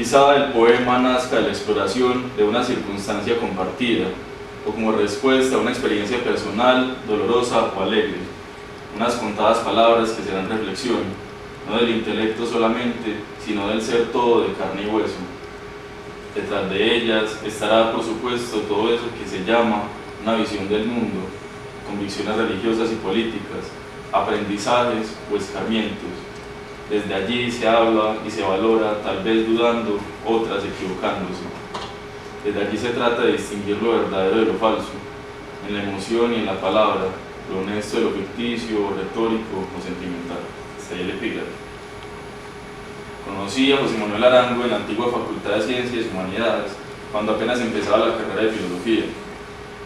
Quizá el poema nazca de la exploración de una circunstancia compartida, o como respuesta a una experiencia personal, dolorosa o alegre. Unas contadas palabras que serán reflexión, no del intelecto solamente, sino del ser todo de carne y hueso. Detrás de ellas estará, por supuesto, todo eso que se llama una visión del mundo, convicciones religiosas y políticas, aprendizajes o escarmientos. Desde allí se habla y se valora, tal vez dudando, otras equivocándose. Desde allí se trata de distinguir lo verdadero de lo falso, en la emoción y en la palabra, lo honesto de lo ficticio, o retórico o sentimental. Hasta ahí el epígrafe. Conocí a José Manuel Arango en la antigua Facultad de Ciencias y Humanidades, cuando apenas empezaba la carrera de Filosofía.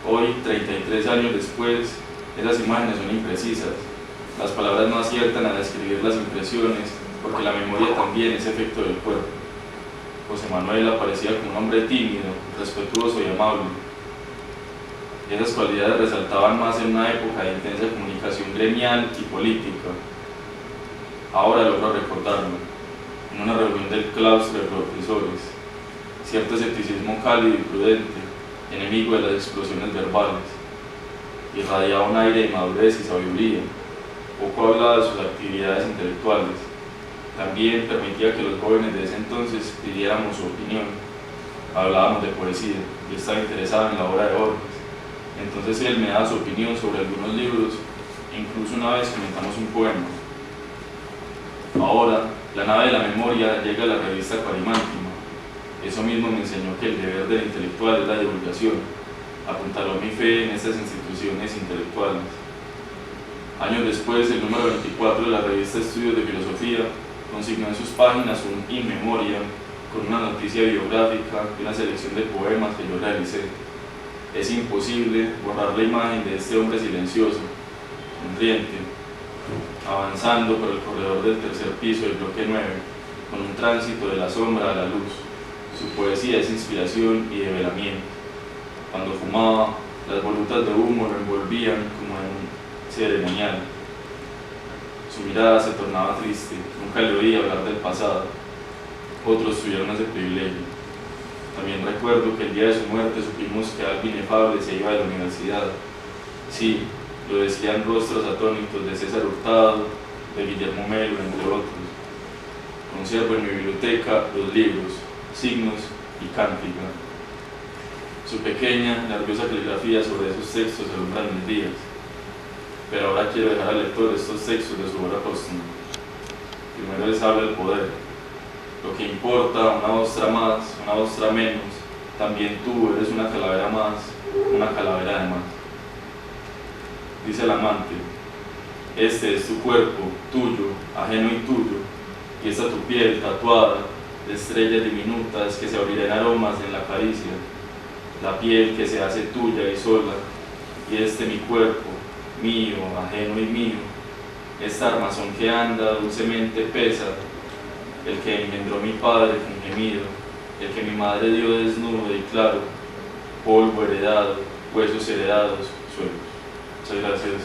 Hoy, 33 años después, esas imágenes son imprecisas. Las palabras no aciertan a describir las impresiones, porque la memoria también es efecto del cuerpo. José Manuel aparecía como un hombre tímido, respetuoso y amable. Esas cualidades resaltaban más en una época de intensa comunicación gremial y política. Ahora logro recordarlo, en una reunión del claustro de profesores, cierto escepticismo cálido y prudente, enemigo de las explosiones verbales, irradiaba un aire de madurez y sabiduría. Poco hablaba de sus actividades intelectuales. También permitía que los jóvenes de ese entonces pidiéramos su opinión. Hablábamos de poesía, yo estaba interesado en la obra de Borges. Entonces él me daba su opinión sobre algunos libros, e incluso una vez comentamos un poema. Ahora, la nave de la memoria llega a la revista Cuarimántima. Eso mismo me enseñó que el deber del intelectual es la divulgación. Apuntaló mi fe en estas instituciones intelectuales. Años después, el número 24 de la revista Estudios de Filosofía consignó en sus páginas un in memoriam con una noticia biográfica y una selección de poemas que yo realicé. Es imposible borrar la imagen de este hombre silencioso, sonriente, avanzando por el corredor del tercer piso del bloque 9, con un tránsito de la sombra a la luz. Su poesía es inspiración y develamiento. Cuando fumaba, las volutas de humo lo envolvían como en un ceremonial. Su mirada se tornaba triste, nunca le oí hablar del pasado. Otros tuvieron ese privilegio. También recuerdo que el día de su muerte supimos que algo inefable se iba de la universidad. Sí, lo decían rostros atónitos de César Hurtado, de Guillermo Melo, entre otros. Conservo en mi biblioteca los libros, Signos y Cántica. Su pequeña, nerviosa caligrafía sobre esos textos alumbran mis días. Pero ahora quiero dejar al lector estos textos de su obra póstuma. Primero les habla el poder. Lo que importa, una ostra más, una ostra menos, también tú eres una calavera más, una calavera de más. Dice el amante, este es tu cuerpo, tuyo, ajeno y tuyo, y esta tu piel tatuada de estrellas diminutas que se abrirán aromas en la caricia, la piel que se hace tuya y sola, y este mi cuerpo, mío, ajeno y mío, esta armazón que anda dulcemente pesa, el que engendró mi padre con gemido, el que mi madre dio desnudo y claro, polvo heredado, huesos heredados, suelos. Muchas gracias.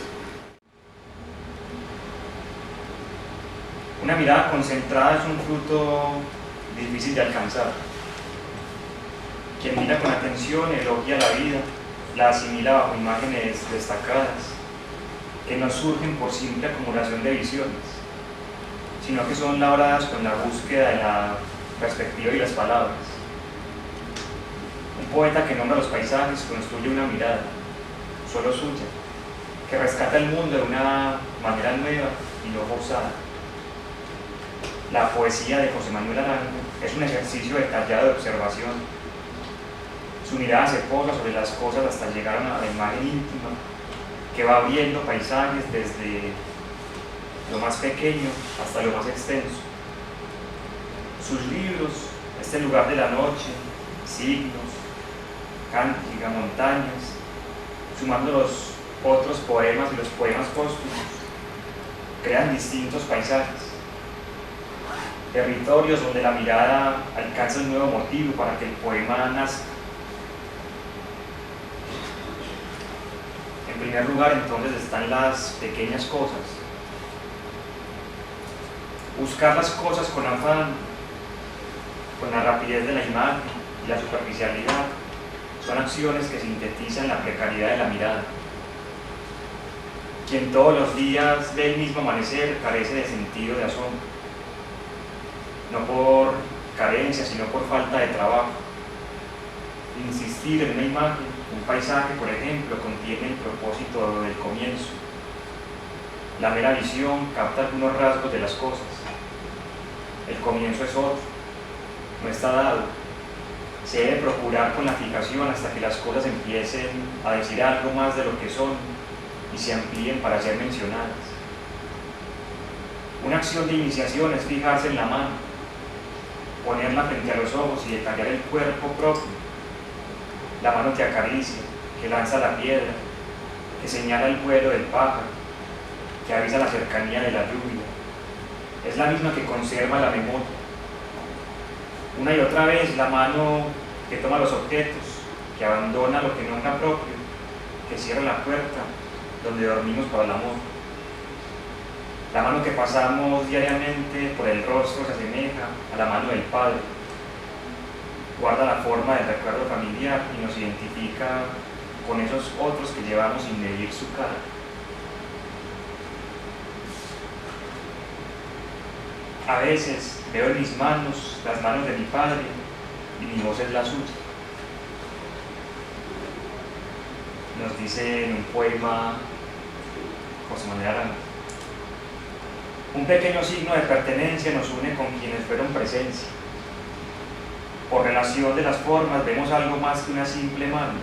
Una mirada concentrada es un fruto difícil de alcanzar. Quien mira con atención elogia la vida, la asimila bajo imágenes destacadas, que no surgen por simple acumulación de visiones, sino que son labradas con la búsqueda de la perspectiva y las palabras. Un poeta que nombra los paisajes construye una mirada, solo suya, que rescata el mundo de una manera nueva y no forzada. La poesía de José Manuel Arango es un ejercicio detallado de observación. Su mirada se posa sobre las cosas hasta llegar a la imagen íntima, que va abriendo paisajes desde lo más pequeño hasta lo más extenso. Sus libros, Este lugar de la noche, Signos, Cántica, Montañas, sumando los otros poemas y los poemas póstumos, crean distintos paisajes, territorios donde la mirada alcanza un nuevo motivo para que el poema nazca. En primer lugar, entonces, están las pequeñas cosas. Buscar las cosas con afán con la rapidez de la imagen y la superficialidad, son acciones que sintetizan la precariedad de la mirada. Quien todos los días ve el mismo amanecer carece de sentido de asombro, no por carencia, sino por falta de trabajo. Insistir en una imagen, un paisaje, por ejemplo, contiene el propósito del comienzo. La mera visión capta algunos rasgos de las cosas. El comienzo es otro, no está dado. Se debe procurar con la fijación hasta que las cosas empiecen a decir algo más de lo que son y se amplíen para ser mencionadas. Una acción de iniciación es fijarse en la mano, ponerla frente a los ojos y detallar el cuerpo propio. La mano que acaricia, que lanza la piedra, que señala el vuelo del pájaro, que avisa la cercanía de la lluvia. Es la misma que conserva la memoria. Una y otra vez la mano que toma los objetos, que abandona lo que nombra propio, que cierra la puerta donde dormimos para el amor. La mano que pasamos diariamente por el rostro se asemeja a la mano del Padre. Guarda la forma del recuerdo familiar y nos identifica con esos otros que llevamos sin medir su cara. A veces veo en mis manos las manos de mi Padre y mi voz es la suya. Nos dice en un poema José Manuel Arango. Un pequeño signo de pertenencia nos une con quienes fueron presencia. Por relación de las formas vemos algo más que una simple mano,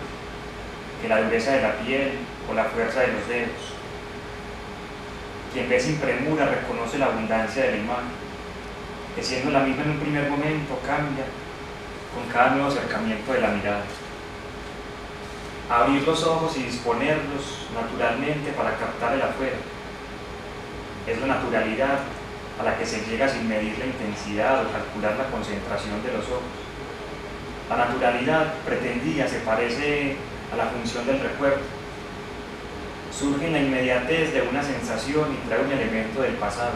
que la dureza de la piel o la fuerza de los dedos. Quien ve sin premura reconoce la abundancia de la imagen, que siendo la misma en un primer momento cambia con cada nuevo acercamiento de la mirada. Abrir los ojos y disponerlos naturalmente para captar el afuera. Es la naturalidad a la que se llega sin medir la intensidad o calcular la concentración de los ojos. La naturalidad pretendida se parece a la función del recuerdo. Surge en la inmediatez de una sensación y trae un elemento del pasado.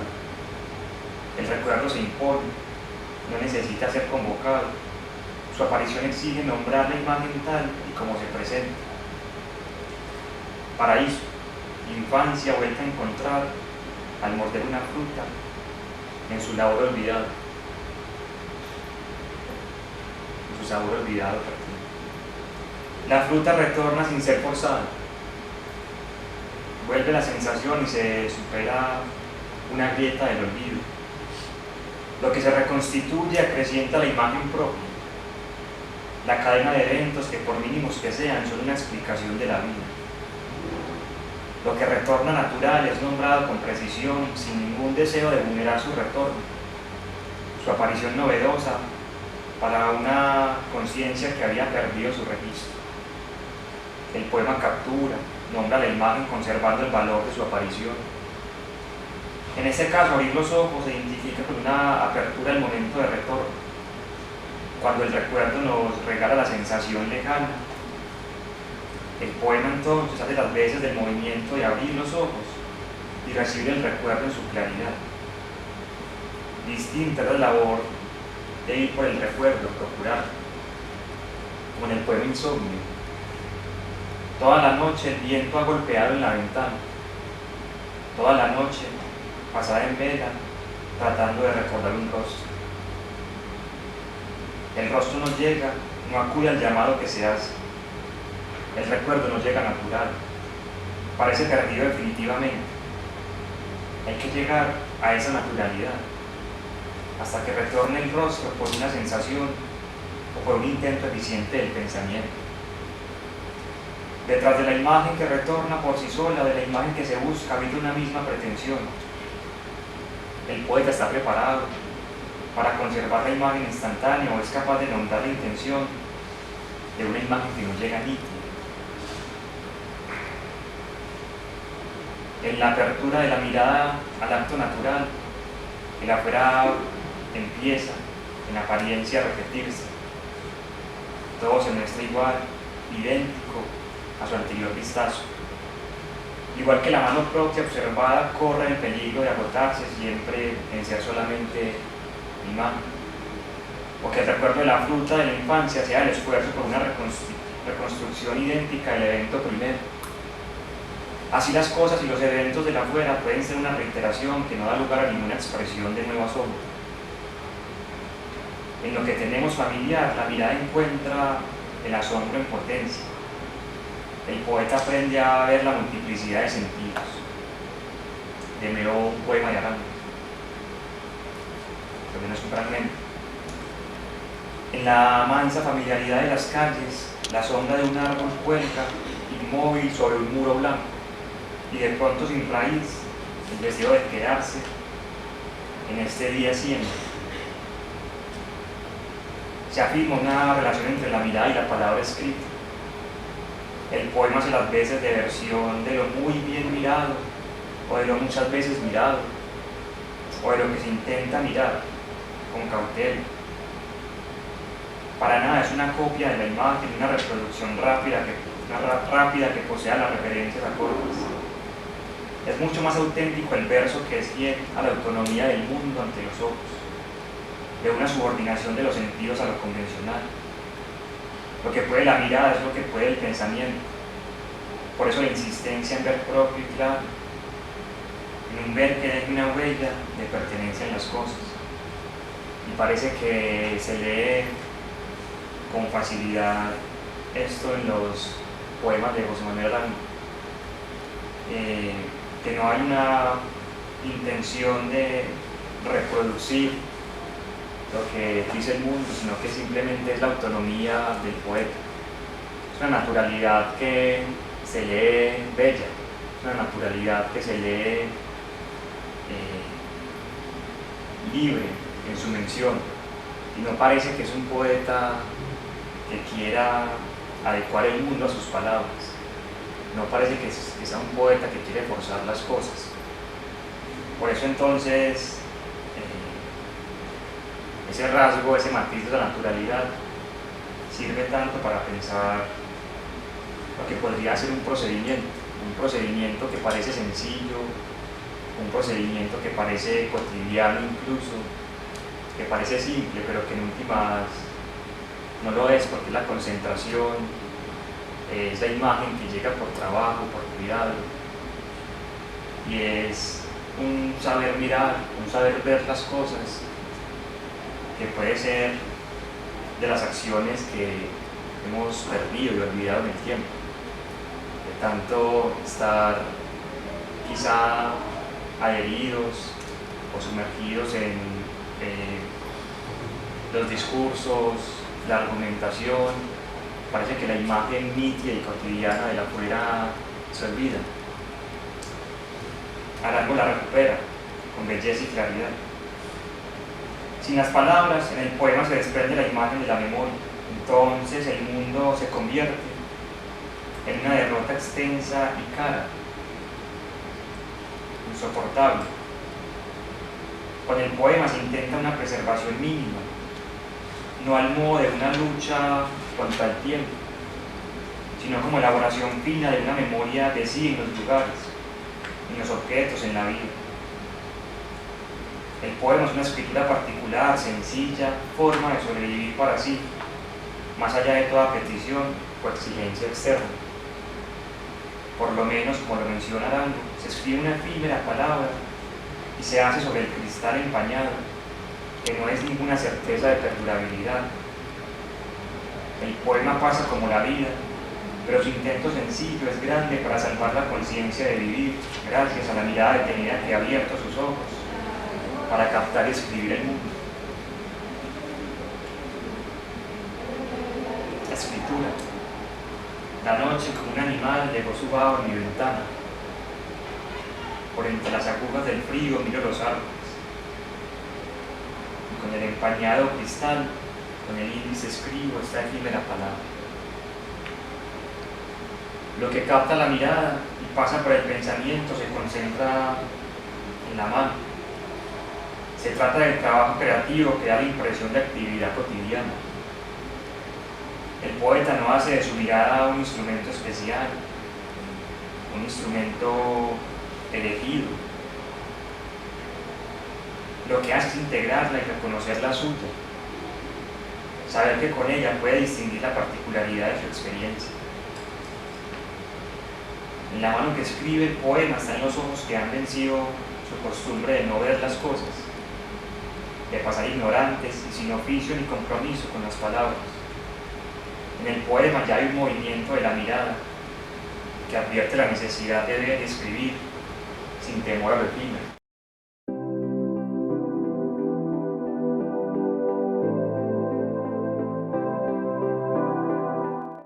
El recuerdo se impone, no necesita ser convocado. Su aparición exige nombrar la imagen tal y como se presenta. Paraíso, infancia vuelta a encontrar al morder una fruta en su labor olvidado. En su sabor olvidado. La fruta retorna sin ser forzada. Vuelve la sensación y se supera una grieta del olvido. Lo que se reconstituye acrecienta la imagen propia. La cadena de eventos que, por mínimos que sean, son una explicación de la vida. Lo que retorna natural es nombrado con precisión, sin ningún deseo de vulnerar su retorno. Su aparición novedosa para una conciencia que había perdido su registro. El poema captura, nombra la imagen conservando el valor de su aparición. En este caso, abrir los ojos se identifica con una apertura del momento de retorno, cuando el recuerdo nos regala la sensación lejana. El poema entonces hace las veces del movimiento de abrir los ojos y recibe el recuerdo en su claridad. Distinta es la labor de ir por el recuerdo, procurar, como en el poema Insomnio. Toda la noche el viento ha golpeado en la ventana, toda la noche pasada en vela, tratando de recordar un rostro. El rostro no llega, no acude al llamado que se hace. El recuerdo no llega natural, parece perdido definitivamente. Hay que llegar a esa naturalidad, hasta que retorne el rostro por una sensación o por un intento eficiente del pensamiento. Detrás de la imagen que retorna por sí sola, de la imagen que se busca, habita una misma pretensión. El poeta está preparado para conservar la imagen instantánea o es capaz de nombrar la intención de una imagen que no llega nítida. En la apertura de la mirada al acto natural, el afuera empieza, en apariencia, a repetirse. Todo se muestra igual, idéntico a su anterior vistazo. Igual que la mano propia observada corre el peligro de agotarse siempre en ser solamente imagen. o que el recuerdo de la fruta de la infancia sea el esfuerzo por una reconstrucción idéntica del evento primero. Así las cosas y los eventos de la afuera pueden ser una reiteración que no da lugar a ninguna expresión de nuevo asombro. En lo que tenemos familiar, la mirada encuentra el asombro en potencia. El poeta aprende a ver la multiplicidad de sentidos. De mero un poema de Arango, al menos un fragmento. En la mansa familiaridad de las calles, la sombra de un árbol cuelga inmóvil sobre un muro blanco, y de pronto sin raíz, el deseo de quedarse en este día siempre. Se afirma una relación entre la mirada y la palabra escrita. El poema hace las veces de versión de lo muy bien mirado, o de lo muchas veces mirado, o de lo que se intenta mirar con cautela. Para nada es una copia de la imagen, una reproducción rápida que posea las referencias acordes. Es mucho más auténtico el verso que es fiel a la autonomía del mundo ante los ojos, de una subordinación de los sentidos a lo convencional. Lo que puede la mirada es lo que puede el pensamiento. Por eso la insistencia en ver propio y claro, en un ver que deje una huella de pertenencia en las cosas. Y parece que se lee con facilidad esto en los poemas de José Manuel Arango, que no hay una intención de reproducir lo que dice el mundo, sino que simplemente es la autonomía del poeta. Es una naturalidad que se lee bella, es una naturalidad que se lee libre en su mención, y no parece que es un poeta que quiera adecuar el mundo a sus palabras, no parece que sea un poeta que quiere forzar las cosas. Por eso entonces ese rasgo, ese matiz de la naturalidad sirve tanto para pensar lo que podría ser un procedimiento que parece sencillo, un procedimiento que parece cotidiano incluso, que parece simple, pero que en últimas no lo es, porque es la concentración, es la imagen que llega por trabajo, por cuidado, y es un saber mirar, un saber ver las cosas, que puede ser de las acciones que hemos perdido y olvidado en el tiempo, de tanto estar quizá adheridos o sumergidos en los discursos, la argumentación. Parece que la imagen nítida y cotidiana de la afuera se olvida. Arango la recupera con belleza y claridad. Sin las palabras, en el poema se desprende la imagen de la memoria. Entonces el mundo se convierte en una derrota extensa y cara, insoportable. Con el poema se intenta una preservación mínima, no al modo de una lucha contra el tiempo, sino como elaboración fina de una memoria de sí en los lugares, en los objetos, en la vida. El poema es una escritura particular, sencilla, forma de sobrevivir para sí, más allá de toda petición o exigencia externa. Por lo menos, como lo menciona Arango, se escribe una efímera palabra y se hace sobre el cristal empañado, que no es ninguna certeza de perdurabilidad. El poema pasa como la vida, pero su intento sencillo es grande para salvar la conciencia de vivir, gracias a la mirada detenida que ha abierto sus ojos para captar y escribir el mundo. La escritura. La noche, como un animal, dejó su vaho en mi ventana. Por entre las agujas del frío miro los árboles. Y con el empañado cristal, con el índice escribo esta efímera palabra. Lo que capta la mirada y pasa por el pensamiento se concentra en la mano. Se trata del trabajo creativo que da la impresión de actividad cotidiana. El poeta no hace de su mirada un instrumento especial, un instrumento elegido. Lo que hace es integrarla y reconocer la suya. saber que con ella puede distinguir la particularidad de su experiencia. En la mano que escribe el poema están los ojos que han vencido su costumbre de no ver las cosas, de pasar ignorantes y sin oficio ni compromiso con las palabras. En el poema ya hay un movimiento de la mirada que advierte la necesidad de ver y escribir sin temor a lo efímero.